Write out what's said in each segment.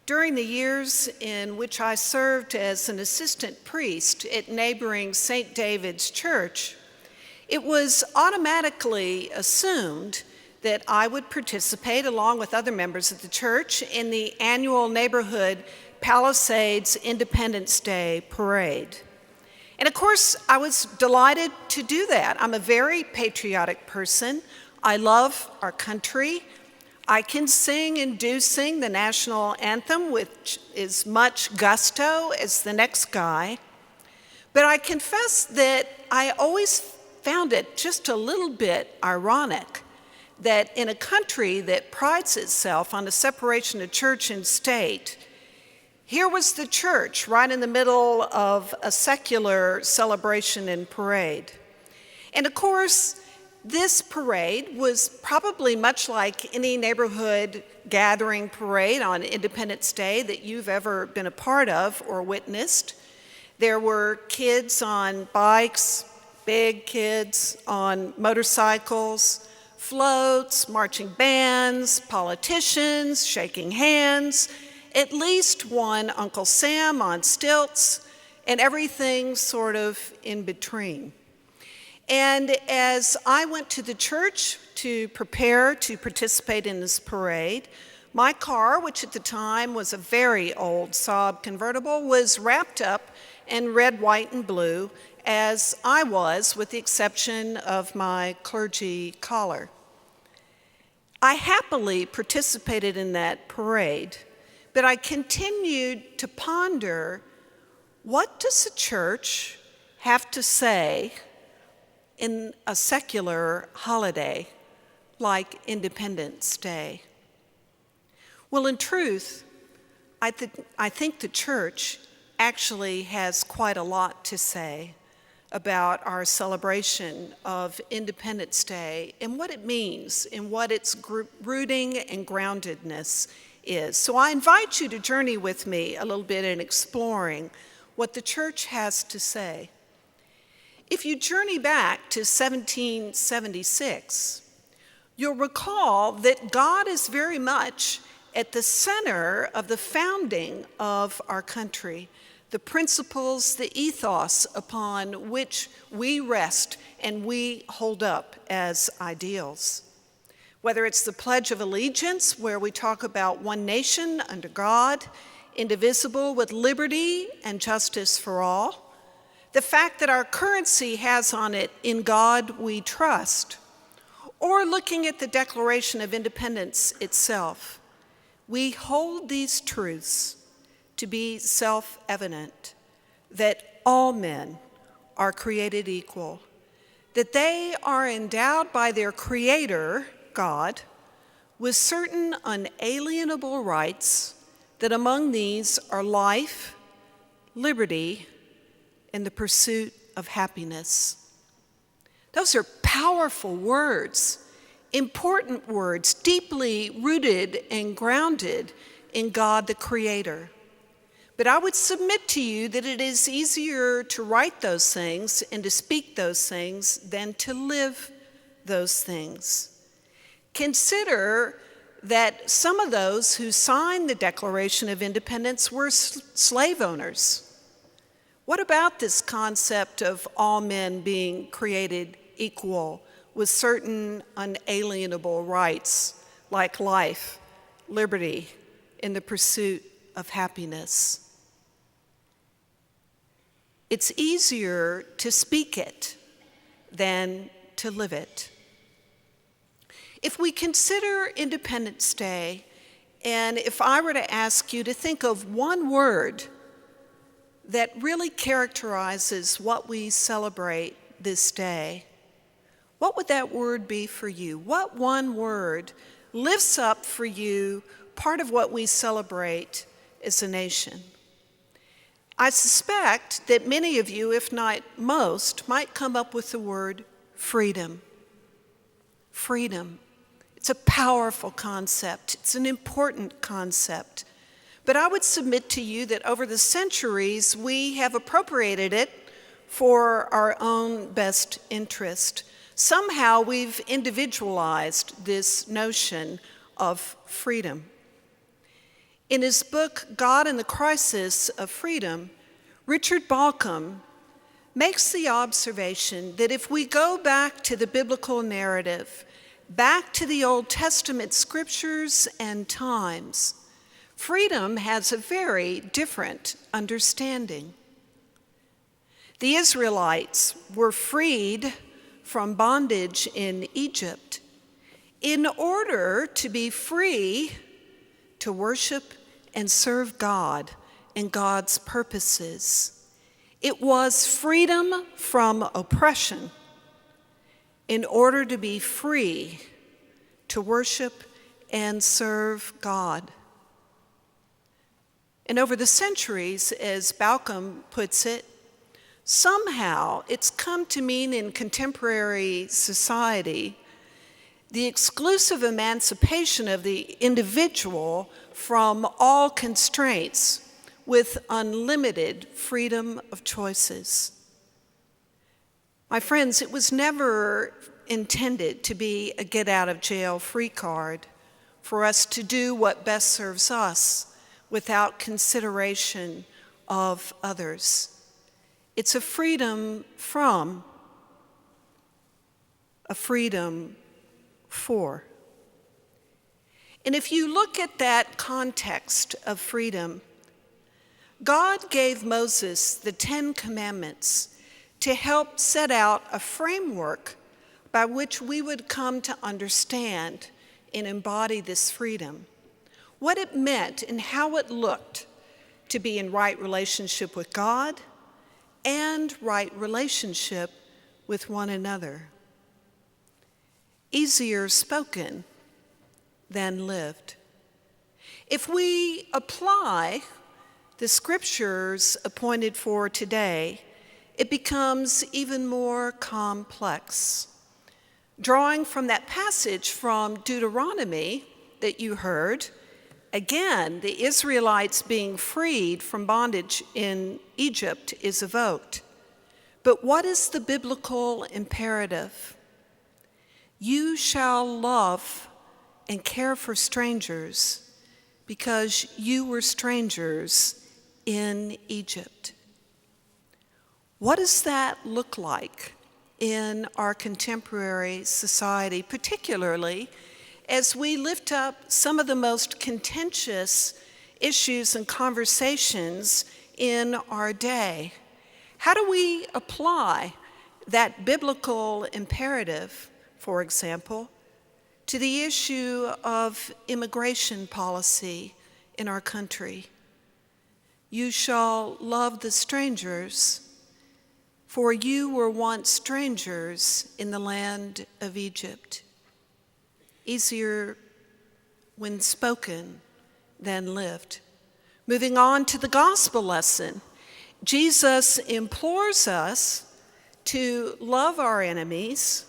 During the years in which I served as an assistant priest at neighboring St. David's Church, it was automatically assumed that I would participate along with other members of the church in the annual neighborhood Palisades Independence Day parade. And of course, I was delighted to do that. I'm a very patriotic person. I love our country. I can sing and do sing the national anthem with as much gusto as the next guy. But I confess that I always found it just a little bit ironic that in a country that prides itself on the separation of church and state, here was the church right in the middle of a secular celebration and parade. And of course, this parade was probably much like any neighborhood gathering parade on Independence Day that you've ever been a part of or witnessed. There were kids on bikes, big kids on motorcycles, floats, marching bands, politicians shaking hands, at least one Uncle Sam on stilts, and everything sort of in between. And as I went to the church to prepare to participate in this parade, my car, which at the time was a very old Saab convertible, was wrapped up in red, white, and blue, as I was, with the exception of my clergy collar. I happily participated in that parade, but I continued to ponder, what does a church have to say in a secular holiday like Independence Day? Well, in truth, I think the church actually has quite a lot to say about our celebration of Independence Day and what it means and what its rooting and groundedness is. So I invite you to journey with me a little bit in exploring what the church has to say. If you journey back to 1776, you'll recall that God is very much at the center of the founding of our country, the principles, the ethos upon which we rest and we hold up as ideals. Whether it's the Pledge of Allegiance, where we talk about one nation under God, indivisible with liberty and justice for all, the fact that our currency has on it, "In God we trust," or looking at the Declaration of Independence itself, we hold these truths to be self-evident, that all men are created equal, that they are endowed by their Creator, God, with certain unalienable rights, that among these are life, liberty, and the pursuit of happiness. Those are powerful words, important words, deeply rooted and grounded in God the Creator. But I would submit to you that it is easier to write those things and to speak those things than to live those things. Consider that some of those who signed the Declaration of Independence were slave owners. What about this concept of all men being created equal with certain unalienable rights like life, liberty, and the pursuit of happiness? It's easier to speak it than to live it. If we consider Independence Day, and if I were to ask you to think of one word that really characterizes what we celebrate this day, what would that word be for you? What one word lifts up for you part of what we celebrate as a nation? I suspect that many of you, if not most, might come up with the word freedom. Freedom. It's a powerful concept. It's an important concept. But I would submit to you that over the centuries, we have appropriated it for our own best interest. Somehow we've individualized this notion of freedom. In his book, God in the Crisis of Freedom, Richard Balcom makes the observation that if we go back to the biblical narrative, back to the Old Testament scriptures and times, freedom has a very different understanding. The Israelites were freed from bondage in Egypt in order to be free to worship and serve God and God's purposes. It was freedom from oppression in order to be free to worship and serve God. And over the centuries, as Balcom puts it, somehow it's come to mean in contemporary society the exclusive emancipation of the individual from all constraints with unlimited freedom of choices. My friends, it was never intended to be a get-out-of-jail-free card for us to do what best serves us without consideration of others. It's a freedom from, a freedom for. And if you look at that context of freedom, God gave Moses the 10 Commandments to help set out a framework by which we would come to understand and embody this freedom, what it meant and how it looked to be in right relationship with God and right relationship with one another. Easier spoken than lived. If we apply the scriptures appointed for today, it becomes even more complex. Drawing from that passage from Deuteronomy that you heard, again, the Israelites being freed from bondage in Egypt is evoked. But what is the biblical imperative? You shall love and care for strangers because you were strangers in Egypt. What does that look like in our contemporary society, particularly as we lift up some of the most contentious issues and conversations in our day? How do we apply that biblical imperative, for example, to the issue of immigration policy in our country? You shall love the strangers, for you were once strangers in the land of Egypt. Easier when spoken than lived. Moving on to the gospel lesson, Jesus implores us to love our enemies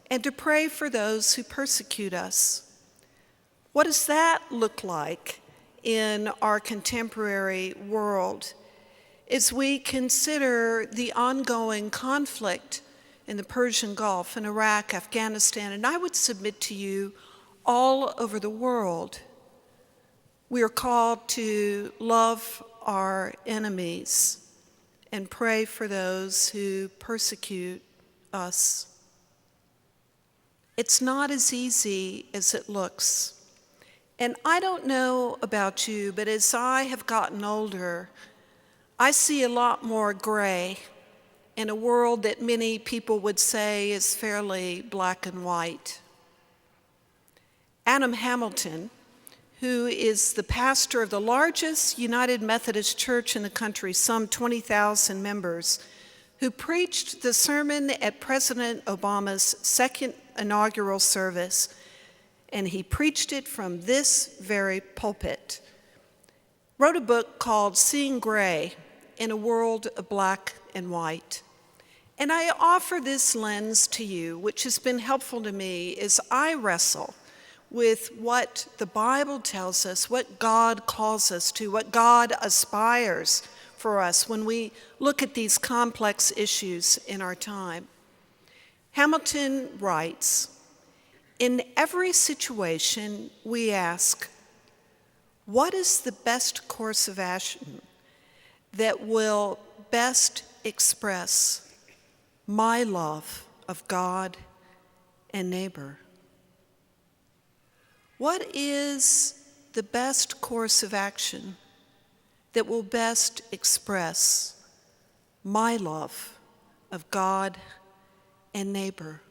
and to pray for those who persecute us. What does that look like in our contemporary world as we consider the ongoing conflict in the Persian Gulf, in Iraq, Afghanistan, and I would submit to you all over the world? We are called to love our enemies and pray for those who persecute us. It's not as easy as it looks. And I don't know about you, but as I have gotten older, I see a lot more gray in a world that many people would say is fairly black and white. Adam Hamilton, who is the pastor of the largest United Methodist church in the country, some 20,000 members, who preached the sermon at President Obama's second inaugural service, and he preached it from this very pulpit, wrote a book called Seeing Gray in a World of Black and White. And I offer this lens to you, which has been helpful to me as I wrestle with what the Bible tells us, what God calls us to, what God aspires for us when we look at these complex issues in our time. Hamilton writes, "In every situation we ask, What is the best course of action that will best express my love of God and neighbor? What is the best course of action that will best express my love of God and neighbor?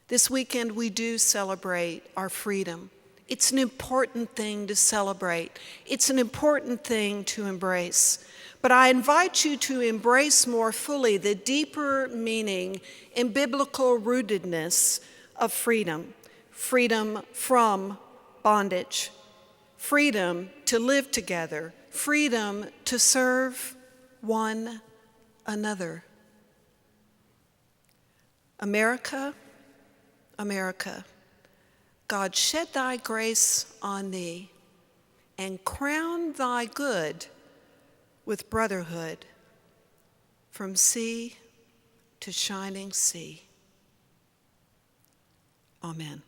This weekend we do celebrate our freedom. It's an important thing to celebrate. It's an important thing to embrace. But I invite you to embrace more fully the deeper meaning and biblical rootedness of freedom. Freedom from bondage. Freedom to live together. Freedom to serve one another. America, America, God, shed thy grace on thee and crown thy good with brotherhood from sea to shining sea. Amen.